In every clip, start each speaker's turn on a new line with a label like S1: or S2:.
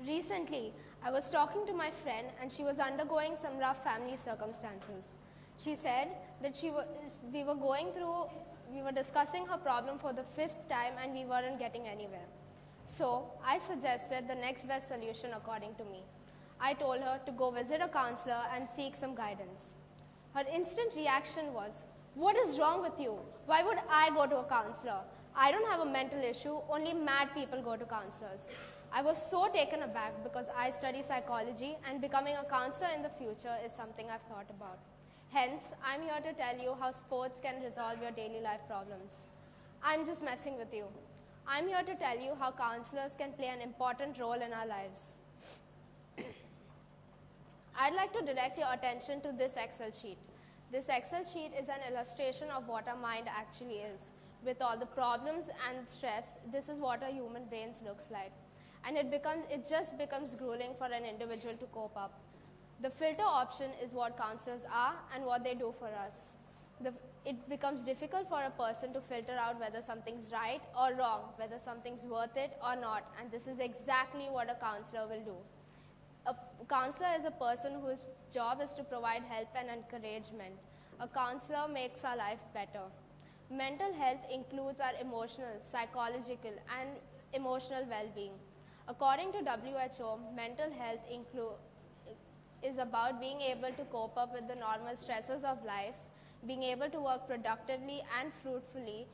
S1: Recently, I was talking to my friend and she was undergoing some rough family circumstances. She said that we were discussing her problem for the 5th time and we weren't getting anywhere. So, I suggested the next best solution according to me. I told her to go visit a counselor and seek some guidance. Her instant reaction was, "What is wrong with you? Why would I go to a counselor? I don't have a mental issue, only mad people go to counselors." I was so taken aback because I study psychology and becoming a counselor in the future is something I've thought about. Hence, I'm here to tell you how sports can resolve your daily life problems. I'm just messing with you. I'm here to tell you how counselors can play an important role in our lives. I'd like to direct your attention to this Excel sheet. This Excel sheet is an illustration of what our mind actually is. With all the problems and stress, this is what our human brains looks like. And it just becomes grueling for an individual to cope up. The filter option is what counselors are and what they do for us. It becomes difficult for a person to filter out whether something's right or wrong, whether something's worth it or not, and this is exactly what a counselor will do. A counselor is a person whose job is to provide help and encouragement. A counselor makes our life better. Mental health includes our emotional, psychological, and emotional well-being. According to WHO, mental health is about being able to cope up with the normal stresses of life, being able to work productively and fruitfully,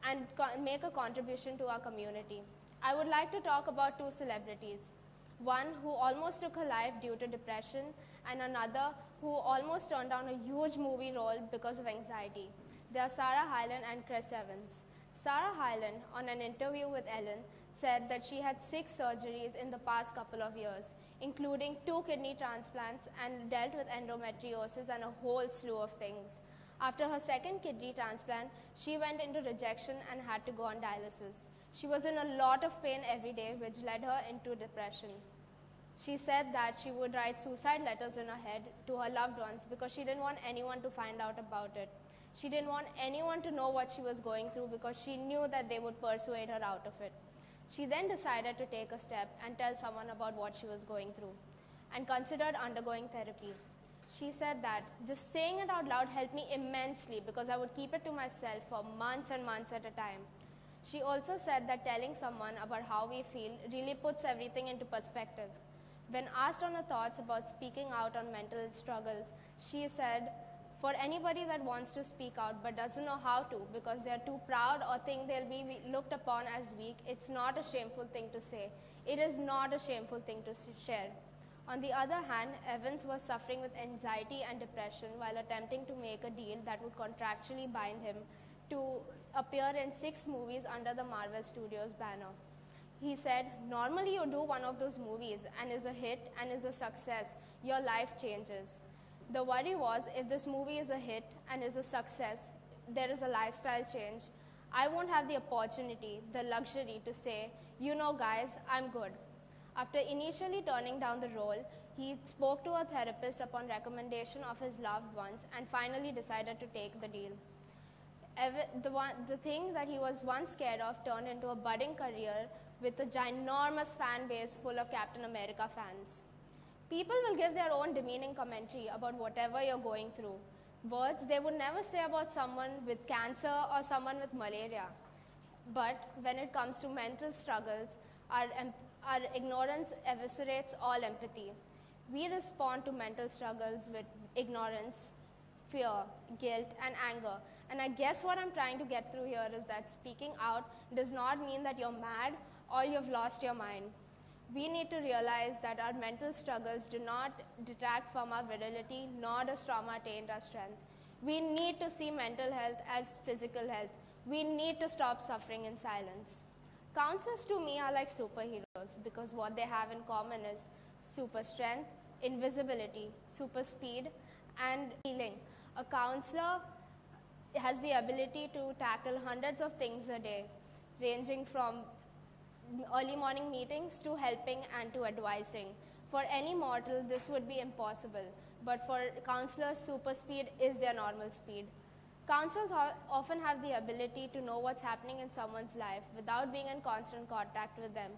S1: and make a contribution to our community. I would like to talk about 2 celebrities. One who almost took her life due to depression, and another who almost turned down a huge movie role because of anxiety. They are Sarah Hyland and Chris Evans. Sarah Hyland, on an interview with Ellen, said that she had 6 surgeries in the past couple of years, including 2 kidney transplants, and dealt with endometriosis and a whole slew of things. After her 2nd kidney transplant, she went into rejection and had to go on dialysis. She was in a lot of pain every day, which led her into depression. She said that she would write suicide letters in her head to her loved ones because she didn't want anyone to find out about it. She didn't want anyone to know what she was going through because she knew that they would persuade her out of it. She then decided to take a step and tell someone about what she was going through and considered undergoing therapy. She said that just saying it out loud helped me immensely because I would keep it to myself for months and months at a time. She also said that telling someone about how we feel really puts everything into perspective. When asked on her thoughts about speaking out on mental struggles, she said, "For anybody that wants to speak out but doesn't know how to because they're too proud or think they'll be looked upon as weak, it's not a shameful thing to say. It is not a shameful thing to share." On the other hand, Evans was suffering with anxiety and depression while attempting to make a deal that would contractually bind him to appear in 6 movies under the Marvel Studios banner. He said, "Normally you do one of those movies and is a hit and is a success, your life changes." The worry was, if this movie is a hit and is a success, there is a lifestyle change. I won't have the opportunity, the luxury to say, "You know guys, I'm good." After initially turning down the role, he spoke to a therapist upon recommendation of his loved ones and finally decided to take the deal. The thing that he was once scared of turned into a budding career with a ginormous fan base full of Captain America fans. People will give their own demeaning commentary about whatever you're going through. Words they would never say about someone with cancer or someone with malaria. But when it comes to mental struggles, our ignorance eviscerates all empathy. We respond to mental struggles with ignorance, fear, guilt, and anger. And I guess what I'm trying to get through here is that speaking out does not mean that you're mad or you've lost your mind. We need to realize that our mental struggles do not detract from our virility, nor does trauma taint our strength. We need to see mental health as physical health. We need to stop suffering in silence. Counselors to me are like superheroes because what they have in common is super strength, invisibility, super speed, and healing. A counselor has the ability to tackle hundreds of things a day, ranging from early morning meetings to helping and to advising. For any mortal, this would be impossible, but for counselors, super speed is their normal speed. Counselors often have the ability to know what's happening in someone's life without being in constant contact with them.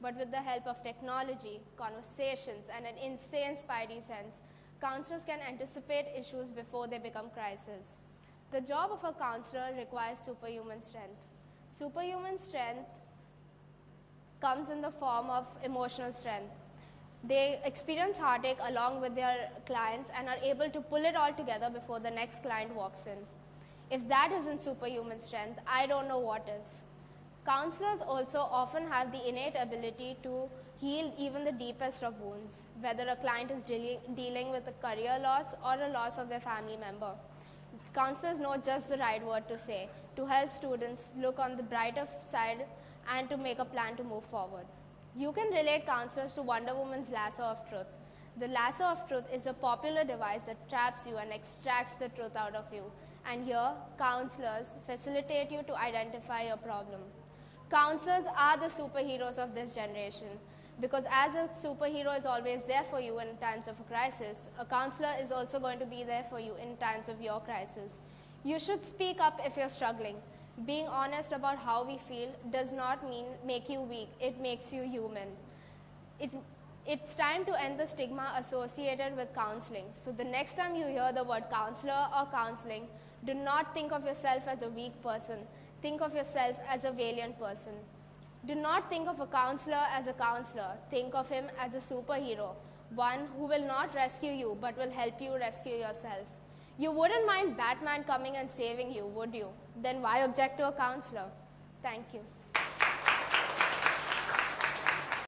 S1: But with the help of technology, conversations, and an insane spidey sense, counselors can anticipate issues before they become crises. The job of a counselor requires superhuman strength. Superhuman strength comes in the form of emotional strength. They experience heartache along with their clients and are able to pull it all together before the next client walks in. If that isn't superhuman strength, I don't know what is. Counselors also often have the innate ability to heal even the deepest of wounds, whether a client is dealing with a career loss or a loss of their family member. Counselors know just the right word to say to help students look on the brighter side and to make a plan to move forward. You can relate counselors to Wonder Woman's lasso of truth. The lasso of truth is a popular device that traps you and extracts the truth out of you. And here, counselors facilitate you to identify your problem. Counselors are the superheroes of this generation, because as a superhero is always there for you in times of a crisis, a counselor is also going to be there for you in times of your crisis. You should speak up if you're struggling. Being honest about how we feel does not make you weak, it makes you human. It's time to end the stigma associated with counseling. So the next time you hear the word counselor or counseling, do not think of yourself as a weak person. Think of yourself as a valiant person. Do not think of a counselor as a counselor. Think of him as a superhero, one who will not rescue you but will help you rescue yourself. You wouldn't mind Batman coming and saving you, would you? Then why object to a counselor? Thank you.